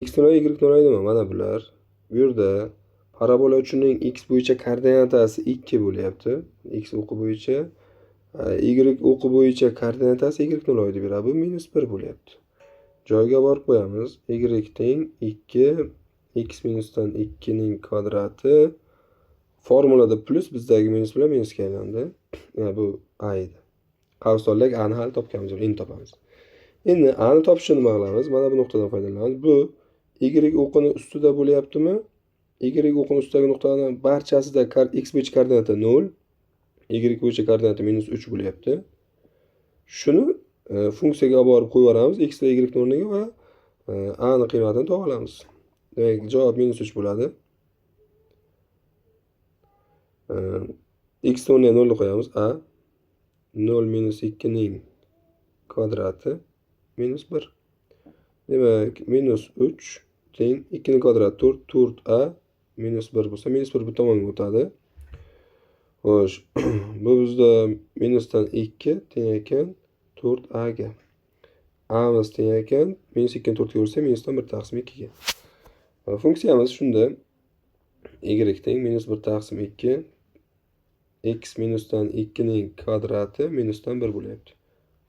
x nol y nol nima? Mana bular. Bu yerda parabola uchining x bo'yicha koordinatasi 2 bo'lyapti. X o'qi bo'yicha y o'qi bo'yicha koordinatasi y nol deb beradi. Bu -1 bo'lyapti. Joyga borib qo'yamiz. Y teng 2 x minusdan 2 ning kvadrati. Formulada plus, bizdagi minus bilan minusga aylandi. Bu a edi. Qavsdagi a ni hali topganmiz, endi topamiz. Endi a ni topishni nima qilamiz? Mana bu nuqtadan foydalanamiz. Bu y o'qini ustida bo'lyaptimi? Y o'qini ustidagi nuqtalarning barchasida x bo'yicha koordinata 0, y bo'yicha koordinata -3 bo'lyapti. Shuni funksiyaga olib borib qo'yib yuboramiz x va y o'rniga va a ni qiymatini topa olamiz. Demak, javob -3 bo'ladi. X o'rniga 0 ni qo'yamiz. A 0 - 2 ning kvadrati -1. Demak, -3 teng 2 ning kvadrati 4, 4a -1 bo'lsa, -1 bu tomonga o'tadi. Xo'sh, bu bizda minusdan 2 teng ekan 4a ga. A miz teng ekan -2 ni 4 ga ursa, minusdan 1 taqsim 2 ga. Funksiyamiz shunda y teng -1 taqsim 2 x minusdan 2 ning kvadrati minusdan 1 bo'lyapti.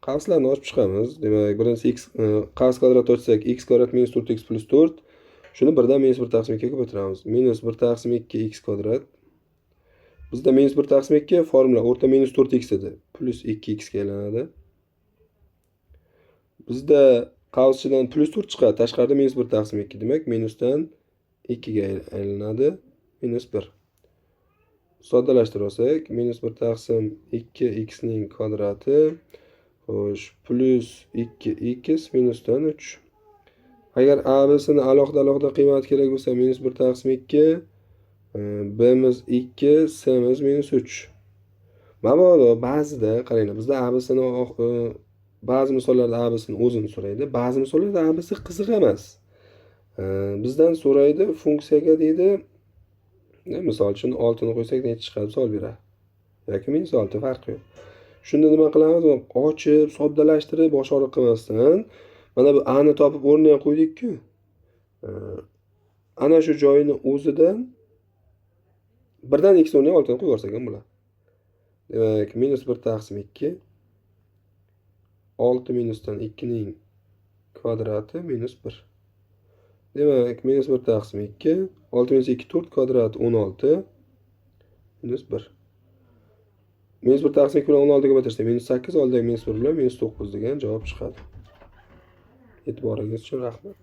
Qavslarni ochib chiqamiz. Demak, birinchisi x qavs kvadratni ochsak, x kvadrat -4x plus 4. Shuni birdan -1 taqsim 2 ga ko'paytiramiz. -1 taqsim 2 x kvadrat. Bizda -1 taqsim 2 formula o'rta -4x edi. Plus 2x ga aylanadi. Bizda qavschidan +4 chiqadi. Tashqarida -1 taqsim 2. Demak, minusdan 2 ga aylanadi. -1. Soddalashtirib olsak, -1 taqsim 2x ning kvadrati. Xo'sh, plus 2x minusdan 3. Agar a, b'sini alohida qiymat kerak bo'lsa, -1 taqsim 2, b'miz 2, c'miz -3. Mabodo ba'zida qaranglar, bizda a, b'sini ba'zi misollarda a, b'sini o'zini so'raydi. Ba'zi misollarda a, b'si qiziq emas. Bizdan so'raydi, funksiyaga deydi, misol uchun 6 ni qo'ysak necha chiqadi savol beradi. Yoki -6, farqi yo'q. Shunda nima qilamiz? Ochib, soddalashtirib, bosh og'riq qilmasdan mana bu a ni topib o'rniga qo'ydik-ku. Ana shu joyini o'zidan birdan x o'rniga 6 ni qo'yib yuborsak ham bo'ladi. Demak, -1 taqsim 2 6 minusdan 2 ning kvadrati -1. Demak, -1 taqsim 2 6 minus 2 4 kvadrat 16 -1. -1 taqsim 2 bilan 16 ga ko'paytirsak -8, oldidagi -1 bilan -9 degan javob chiqadi. E'tiboringiz uchun rahmat.